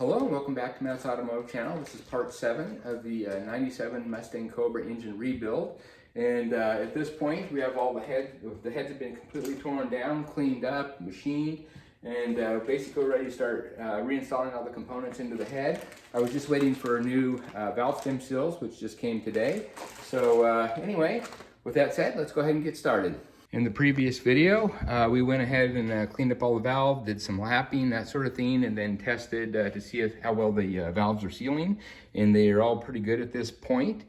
Hello and welcome back to Matt's Automotive Channel. This is part 7 of the 97 Mustang Cobra engine rebuild. And at this point we have all the heads have been completely torn down, cleaned up, machined, and basically ready to start reinstalling all the components into the head. I was just waiting for a new valve stem seals, which just came today. So anyway, with that said, let's go ahead and get started. In the previous video, we went ahead and cleaned up all the valves, did some lapping, that sort of thing, and then tested to see how well the valves are sealing, and they are all pretty good at this point.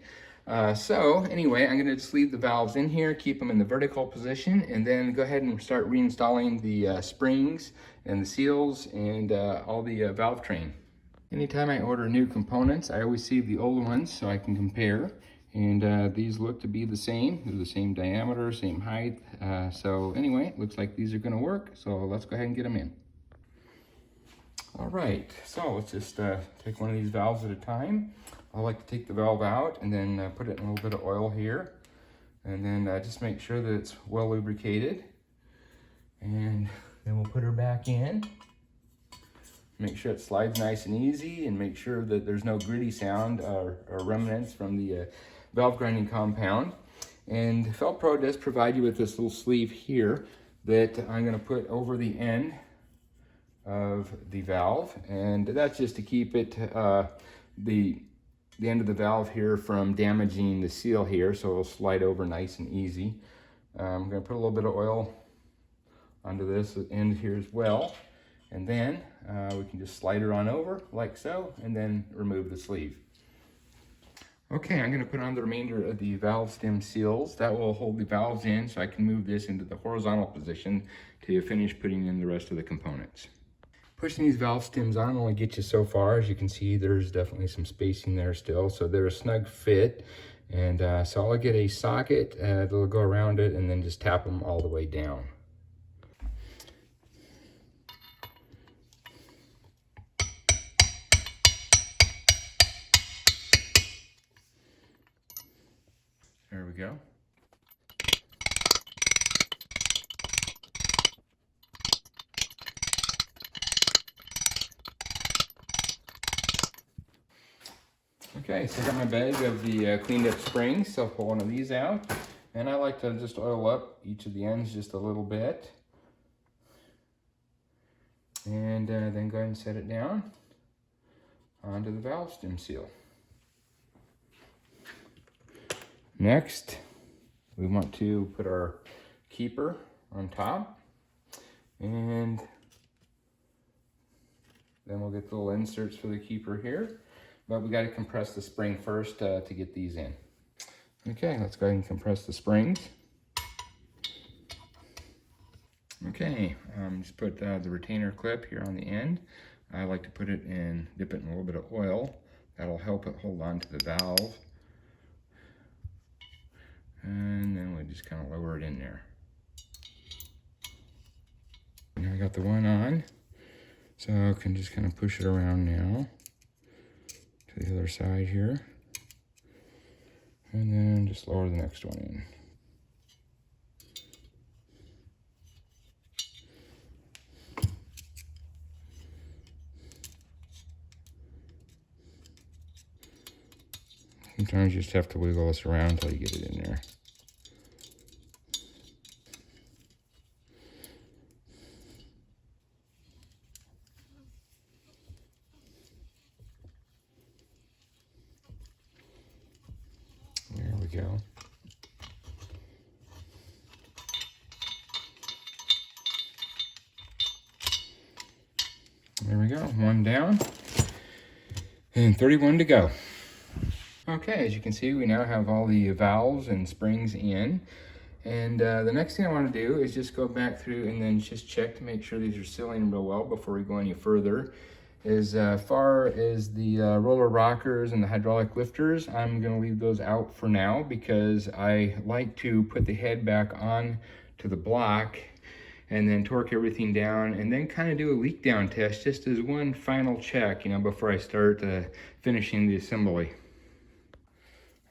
So anyway, I'm gonna just leave the valves in here, keep them in the vertical position, and then go ahead and start reinstalling the springs and the seals and all the valve train. Anytime I order new components, I always save the old ones so I can compare. And these look to be the same. They're the same diameter, same height. So anyway, looks like these are gonna work. So let's go ahead and get them in. All right, so let's just take one of these valves at a time. I like to take the valve out and then put it in a little bit of oil here. And then just make sure that it's well lubricated. And then we'll put her back in. Make sure it slides nice and easy, and make sure that there's no gritty sound or remnants from the valve grinding compound. And Felpro does provide you with this little sleeve here that I'm going to put over the end of the valve, and that's just to keep it the end of the valve here from damaging the seal here, so it'll slide over nice and easy. I'm going to put a little bit of oil onto this end here as well, and then we can just slide her on over like so, and then remove the sleeve. Okay, I'm going to put on the remainder of the valve stem seals. That will hold the valves in so I can move this into the horizontal position to finish putting in the rest of the components. Pushing these valve stems on only gets you so far. As you can see, there's definitely some spacing there still, so they're a snug fit. And so I'll get a socket that'll go around it and then just tap them all the way down. There we go. Okay, so I got my bag of the cleaned up springs, so I'll pull one of these out. And I like to just oil up each of the ends just a little bit. And then go ahead and set it down onto the valve stem seal. Next, we want to put our keeper on top, and then we'll get the little inserts for the keeper here, but we got to compress the spring first to get these in. Okay, let's go ahead and compress the springs. Okay, just put the retainer clip here on the end. I like to put it in, dip it in a little bit of oil. That'll help it hold on to the valve. And then we just kind of lower it in there. Now I got the one on, so I can just kind of push it around now to the other side here. And then just lower the next one in. Sometimes you just have to wiggle this around until you get it in there. There we go. There we go, one down and 31 to go. Okay, as you can see, we now have all the valves and springs in. And the next thing I want to do is just go back through and then just check to make sure these are sealing real well before we go any further. As far as the roller rockers and the hydraulic lifters, I'm going to leave those out for now because I like to put the head back on to the block and then torque everything down and then kind of do a leak down test just as one final check, before I start finishing the assembly.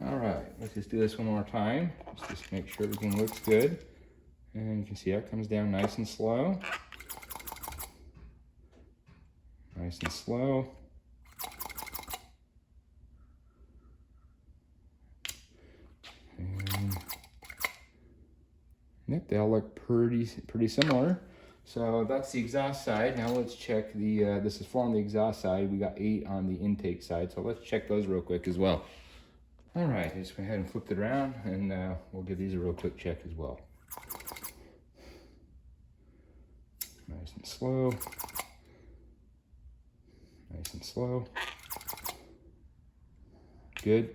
All right, let's just do this one more time. Let's just make sure everything looks good. And you can see how it comes down nice and slow. Nice and slow. Yep, they all look pretty similar. So that's the exhaust side. Now let's check the, this is 4 on the exhaust side. We got 8 on the intake side. So let's check those real quick as well. All right, just go ahead and flip it around and we'll give these a real quick check as well. Nice and slow. Nice and slow. Good.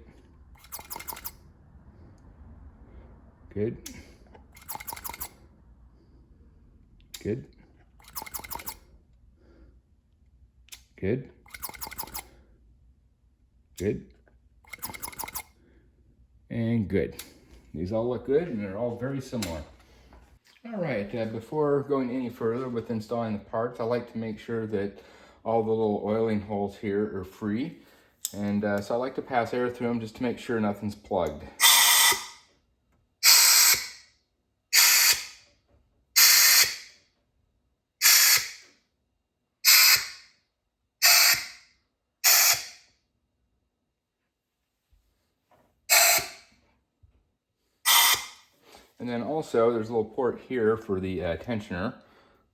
Good. Good. Good. Good. And good. These all look good and they're all very similar. All right, before going any further with installing the parts, I like to make sure that all the little oiling holes here are free. And so I like to pass air through them just to make sure nothing's plugged. And then also there's a little port here for the tensioner.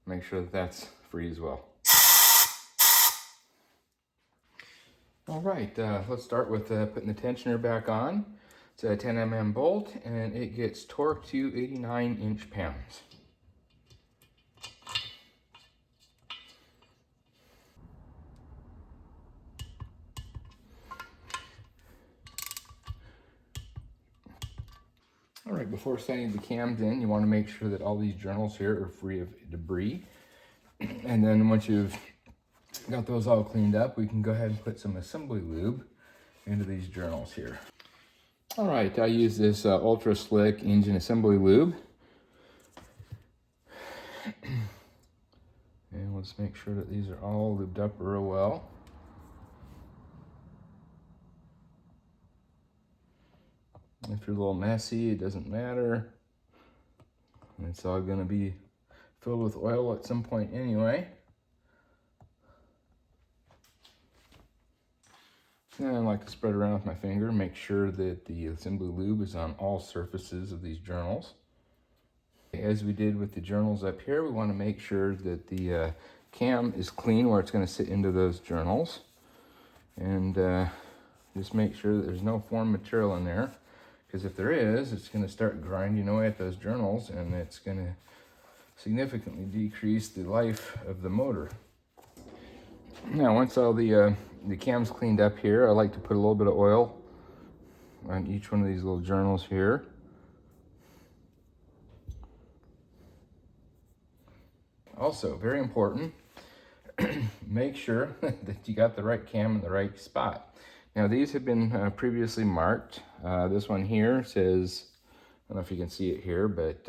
Make sure that that's free as well. All right, let's start with putting the tensioner back on. It's a 10 mm bolt and it gets torqued to 89 inch-pounds. All right, before setting the cams in, you want to make sure that all these journals here are free of debris. And then once you've got those all cleaned up, we can go ahead and put some assembly lube into these journals here. All right, I use this Ultra Slick engine assembly lube. And let's make sure that these are all lubed up real well. If you're a little messy, it doesn't matter. It's all gonna be filled with oil at some point anyway. And I like to spread around with my finger, make sure that the assembly lube is on all surfaces of these journals. As we did with the journals up here, we want to make sure that the cam is clean where it's going to sit into those journals. And just make sure that there's no foreign material in there, because if there is, it's going to start grinding away at those journals and it's going to significantly decrease the life of the motor. Now, once all the cam's cleaned up here, I like to put a little bit of oil on each one of these little journals here. Also, very important, make sure that you got the right cam in the right spot. Now, these have been previously marked. This one here says, I don't know if you can see it here, but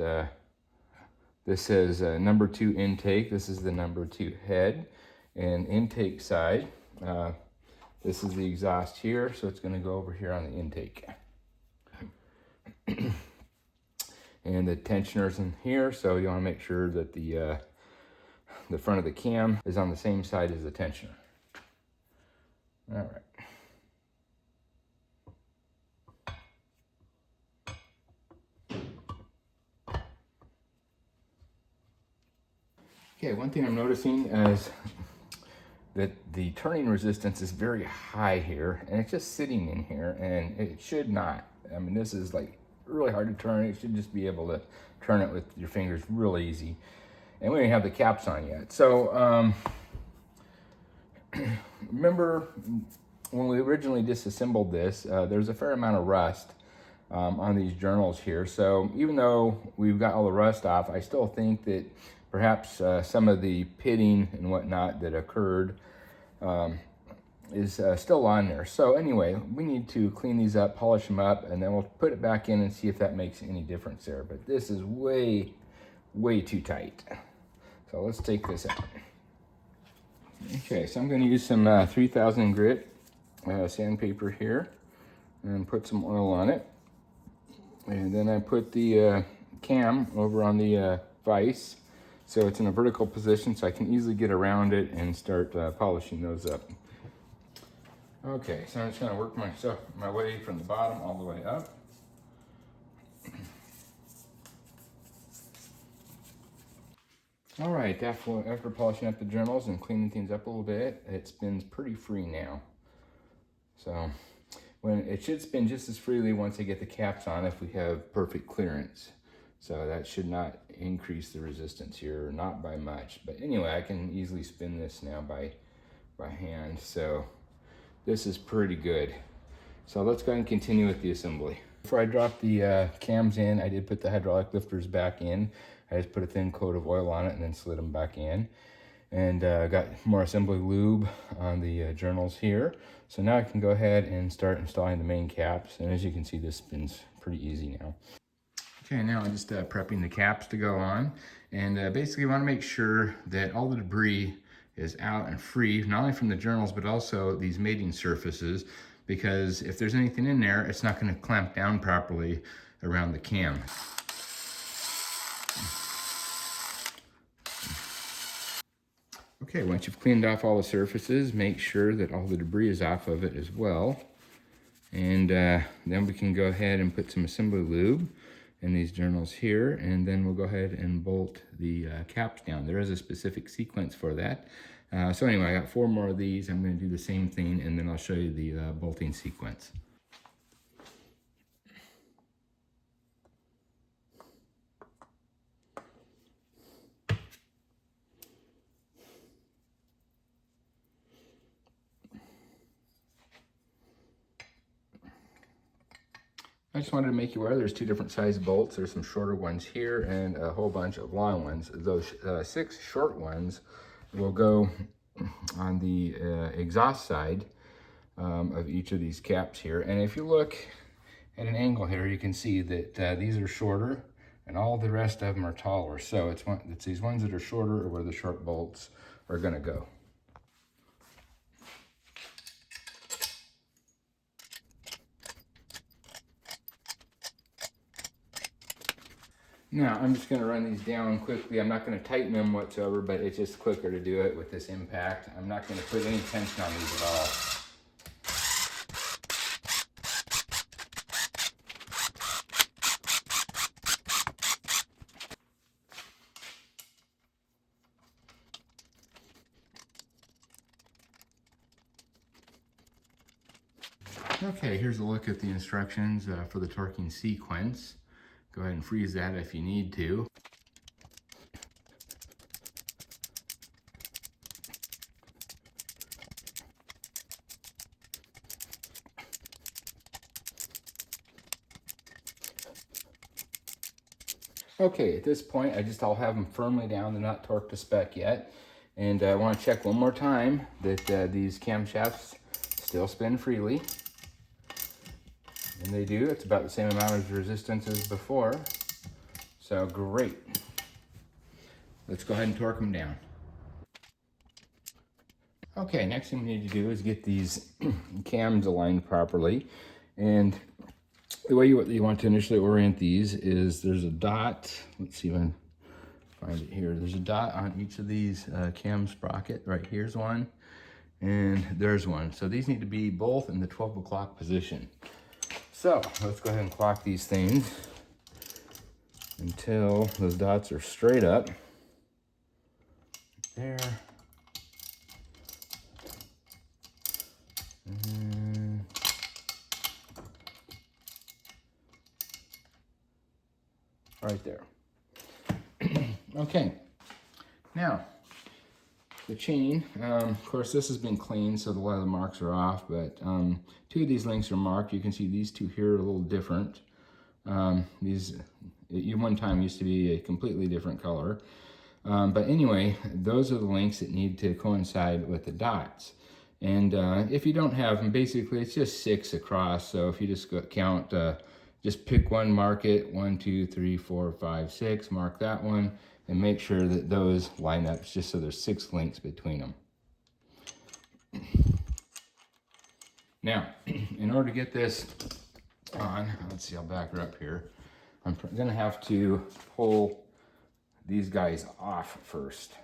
this says number 2 intake. This is the number 2 head. And intake side, this is the exhaust here, so it's going to go over here on the intake. And the tensioner's in here, so you want to make sure that the front of the cam is on the same side as the tensioner. All right. Okay, one thing I'm noticing is that the turning resistance is very high here, and it's just sitting in here, and it should not. I mean, this is like really hard to turn. You should just be able to turn it with your fingers real easy. And we don't have the caps on yet. So remember when we originally disassembled this, there's a fair amount of rust on these journals here. So even though we've got all the rust off, I still think that perhaps some of the pitting and whatnot that occurred is still on there. So anyway, we need to clean these up, polish them up, and then we'll put it back in and see if that makes any difference there. But this is way, way too tight. So let's take this out. Okay, so I'm going to use some 3000 grit sandpaper here and put some oil on it. And then I put the cam over on the vise, so it's in a vertical position so I can easily get around it and start polishing those up. Okay, so I'm just going to work my way from the bottom all the way up. All right, after polishing up the journals and cleaning things up a little bit, it spins pretty free now. So when it should spin just as freely once I get the caps on if we have perfect clearance. So that should not increase the resistance here, not by much. But anyway, I can easily spin this now by hand. So this is pretty good. So let's go ahead and continue with the assembly. Before I drop the cams in, I did put the hydraulic lifters back in. I just put a thin coat of oil on it and then slid them back in. And got more assembly lube on the journals here. So now I can go ahead and start installing the main caps. And as you can see, this spins pretty easy now. Okay, now I'm just prepping the caps to go on. And basically I want to make sure that all the debris is out and free, not only from the journals, but also these mating surfaces, because if there's anything in there, it's not going to clamp down properly around the cam. Okay, once you've cleaned off all the surfaces, make sure that all the debris is off of it as well. And then we can go ahead and put some assembly lube in these journals here, and then we'll go ahead and bolt the caps down. There is a specific sequence for that. So anyway, I got 4 more of these. I'm going to do the same thing, and then I'll show you the bolting sequence. I just wanted to make you aware there's 2 different size bolts. There's some shorter ones here and a whole bunch of long ones. Those 6 short ones will go on the exhaust side of each of these caps here. And if you look at an angle here, you can see that these are shorter and all the rest of them are taller. So it's these ones that are shorter where the short bolts are going to go. Now, I'm just going to run these down quickly. I'm not going to tighten them whatsoever, but it's just quicker to do it with this impact. I'm not going to put any tension on these at all. Okay, here's a look at the instructions for the torquing sequence. Go ahead and freeze that if you need to. Okay, at this point, I'll have them firmly down. They're not torqued to spec yet. And I want to check one more time that these camshafts still spin freely. And they do. It's about the same amount of resistance as before. So great. Let's go ahead and torque them down. Okay, next thing we need to do is get these cams aligned properly. And the way you want to initially orient these is there's a dot. Let's see if I can find it here. There's a dot on each of these cam sprocket. Right here's one, and there's one. So these need to be both in the 12 o'clock position. So let's go ahead and clock these things until those dots are straight up. There. And right there. Okay. Now, the chain, of course, this has been cleaned, so a lot of the marks are off, but 2 of these links are marked. You can see these 2 here are a little different. These, at one time, used to be a completely different color. But anyway, those are the links that need to coincide with the dots. And if you don't have them, basically, it's just 6 across. So if you just count, just pick one, mark it, 1, 2, 3, 4, 5, 6, mark that one, and make sure that those line up, just so there's 6 links between them. Now, in order to get this on, let's see, I'll back her up here. I'm gonna have to pull these guys off first.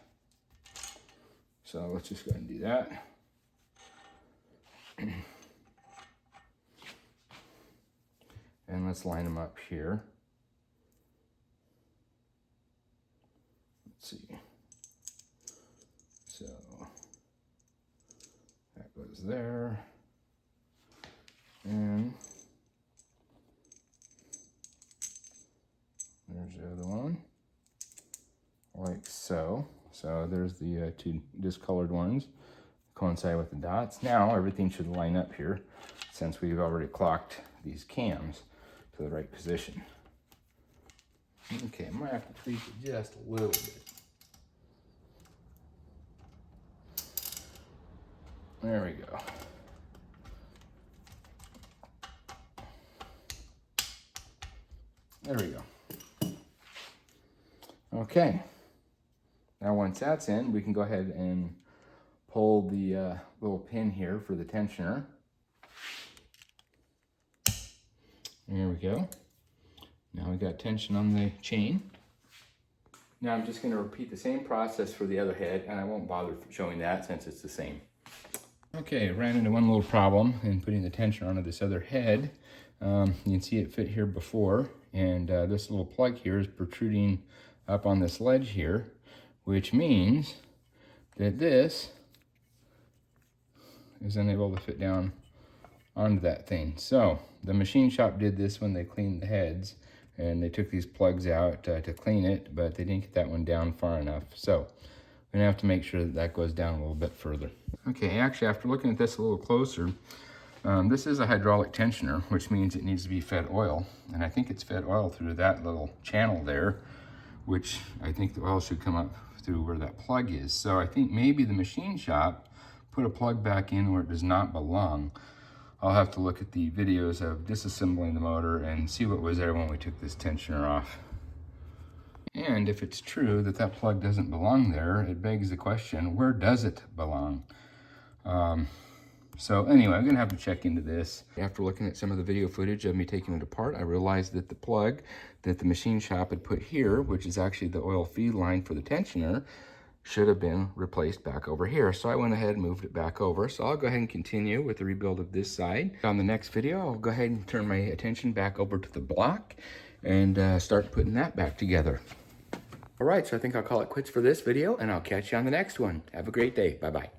So let's just go ahead and do that. And let's line them up here. Let's see. goes there. And there's the other one, like so. So there's the two discolored ones, coincide with the dots. Now everything should line up here since we've already clocked these cams to the right position. Okay, I might have to tweak it just a little bit. There we go. There we go. Okay. Now once that's in, we can go ahead and pull the little pin here for the tensioner. There we go. Now we got tension on the chain. Now I'm just going to repeat the same process for the other head, and I won't bother showing that since it's the same. Okay, ran into one little problem in putting the tensioner onto this other head. You can see it fit here before, and this little plug here is protruding up on this ledge here, which means that this is unable to fit down onto that thing. So the machine shop did this when they cleaned the heads, and they took these plugs out to clean it, but they didn't get that one down far enough. So we're gonna have to make sure that that goes down a little bit further. Okay, actually after looking at this a little closer, this is a hydraulic tensioner, which means it needs to be fed oil. And I think it's fed oil through that little channel there, which I think the oil should come up through where that plug is. So I think maybe the machine shop put a plug back in where it does not belong. I'll have to look at the videos of disassembling the motor and see what was there when we took this tensioner off. And if it's true that that plug doesn't belong there, it begs the question, where does it belong? So anyway, I'm gonna have to check into this. After looking at some of the video footage of me taking it apart, I realized that the plug that the machine shop had put here, which is actually the oil feed line for the tensioner, should have been replaced back over here. So I went ahead and moved it back over. So I'll go ahead and continue with the rebuild of this side. On the next video, I'll go ahead and turn my attention back over to the block and start putting that back together. All right, so I think I'll call it quits for this video, and I'll catch you on the next one. Have a great day. Bye-bye.